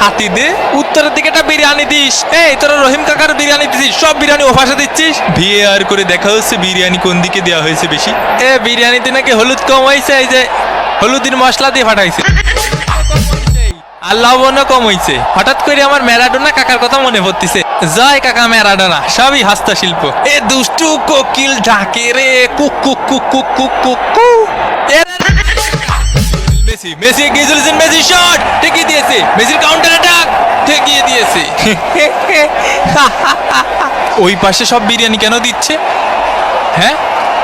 হাতি দে, উত্তরের দিকে একটা বিরিয়ানি দিস। এই তোরা রহিম কাকার বিরিয়ানি দিছিস, সব বিরিয়ানি ও ভাষা দিচ্ছিস। ভিএআর করে দেখা হচ্ছে বিরিয়ানি কোন দিকে দেওয়া হয়েছে বেশি। বিরিয়ানিতে নাকি হলুদ কম হয়েছে, এই যে হলুদের মশলা দিয়ে ফাটাইছে, আর লবণও কম হয়েছে। হঠাৎ করে আমার ম্যারাডোনা কাকার কথা মনে পড়তেছে। জয় কাকা ম্যারাডোনা, সবই হস্তশিল্প। দুষ্টু কোকিল ডাকে রে, cook cook cook cook cook cook cook. Messi Messi এগিয়ে চলেছেন, মেসি শট ঠেকিয়ে দিয়েছে, মেসির কাউন্টার অ্যাটাক ঠেকিয়ে দিয়েছে। ওই পাশে সব বিরিয়ানি কেন দিচ্ছে? হ্যাঁ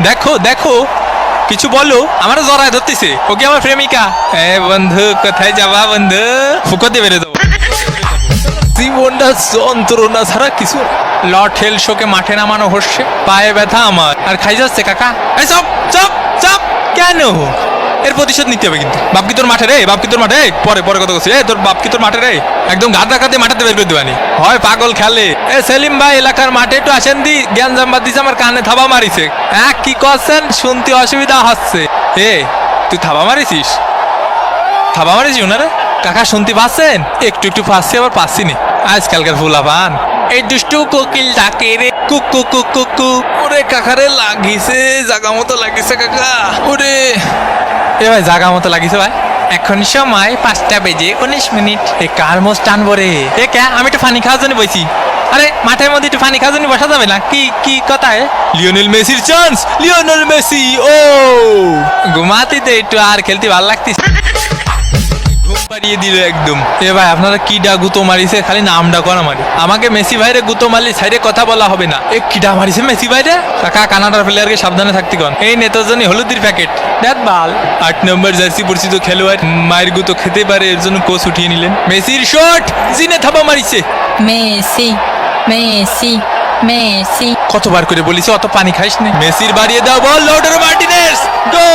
দেখো দেখো, কিছু বলো। আমারও জড়ায় ধরতেছে, ওকে আমার প্রেমিকা। বন্ধু কোথায় যাবা বন্ধু? ফুকতে বেড়ে দেবো। জীবনটা যন্ত্রণা ছাড়া কিছু। লর্ড হেল শোকে মাঠে নামানো হচ্ছে, পায়ে ব্যথা আমার, আর খাই যাচ্ছে কাকা। এই চপ চপ চপ, কেন? এর প্রতিশোধ নিতে হবে কিন্তু। বাপ কি তোর মাঠে রে? বাপ কি তোর মাঠে? পরে পরে কথা বলছি। তোর বাপ কি তোর মাঠে রে? একদম গাদা কাতে মাঠাতে বের করে দেবানি হয়, পাগল খেলে। সেলিম ভাই এলাকার মাঠে একটু আসেন দি, জ্ঞান জাম্বাদ দিছে, আমার কানে থাবা মারিছে। কি করছেন? শুনতে অসুবিধা হচ্ছে। তুই থাবা মারিছিস? থাবা মারিছিস ওনারে? কাকা শুনতে পাচ্ছেন? একটু একটু পাচ্ছি, আবার পাচ্ছি নি। আজকালকার ফুলা পান। এই দুষ্টু কোকিল ডাকে রে, cook cook cook cook cook. ওরে কাকারে লাগিছে, জাগা মতো লাগিছে কাকা। ওরে ভাই জাগা মতো লাগিছে ভাই। এখন সময় 5:19। কার মোষ টানবো রে? আমি একটু পানি খাওয়ার জন্য বইছি। আরে মাঠের মধ্যে একটু পানি খাওয়ার জন্য বসা যাবে না? কি কথা? লিওনেল মেসির চান্স, লিওনেল মেসি। ঘুমাতে দে একটু, আর খেলতে ভালো লাগতিস। ঘুম পাড়িয়ে দিল একদম। ভাই আপনারা কিডা গুতো মারিছে, খালি নামটা করা মারি। আমাকে মেসি ভাইরে গুতো মারলি সাইডে কথা বলা হবে না। কিডা মারিছে মেসি ভাইরে? কাকা কানাডার প্লেয়ারকে সাবধানে থাকতে কন। এই নেতার হলুদির প্যাকেট দেখ বাল। 8 নম্বর জার্সি পরিচিত খেলোয়াড় মায়ের গুতো খেতে পারে, এর জন্য কোচ উঠিয়ে নিলেন। মেসির শট, জিনে থাবা মারিছে। Messi Messi Messi. কতবার করে বলিস অত পানি খাইস না। মেসির বাড়িয়ে দাও বল, লাউটারো মার্টিনেজ। গোল!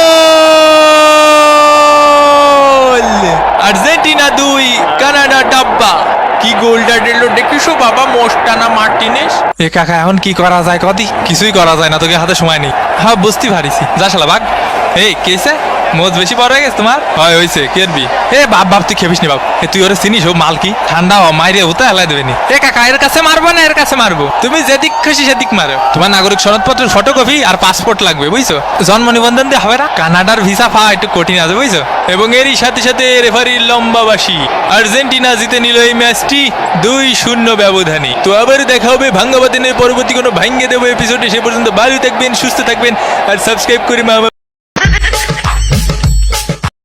আর্জেন্টিনা 2, কানাডা ডাব্বা। কি গোলটা দিল দেখিসো বাবা, মোস্টানা মার্টিনেজ। কাকা এখন কি করা যায় কদি? কিছুই করা যায় না, তোকে হাতে সময় নেই। হ্যাঁ বুঝতে পারিছি, যা শালা ভাগ। কেসে মোজ বেশি পড়ে গেছে তোমার? হয় হয়েছে কেরবি। বাপ তুই খেপিস নি বাপ। তুই ওরে চিনিস? ও মাল কি ঠান্ডা মাইরে হতে হেলাই দেবে নি। কাকা এর কাছে মারবো না, এর কাছে মারবো। তুমি যেদিক খুশি সেদিক মারো। তোমার নাগরিক সনদপত্রের ফটোকপি আর পাসপোর্ট লাগবে, বুঝছো? জন্ম নিবন্ধন দিয়ে হবে না। কানাডার ভিসা পাওয়া একটু কঠিন আছে, বুঝছো? এবং এরই সাথে সাথে রেফারির লম্বাবাসী। আর্জেন্টিনা জিতে নিল এই ম্যাচটি 2-0 ব্যবধানে। তো আবার দেখা হবে ভাঙ্গাবাদিনের পরবর্তী কোনো ভাঙ্গে দেবো এপিসোডে। সে পর্যন্ত ভালো থাকবেন, সুস্থ থাকবেন, আর সাবস্ক্রাইব করে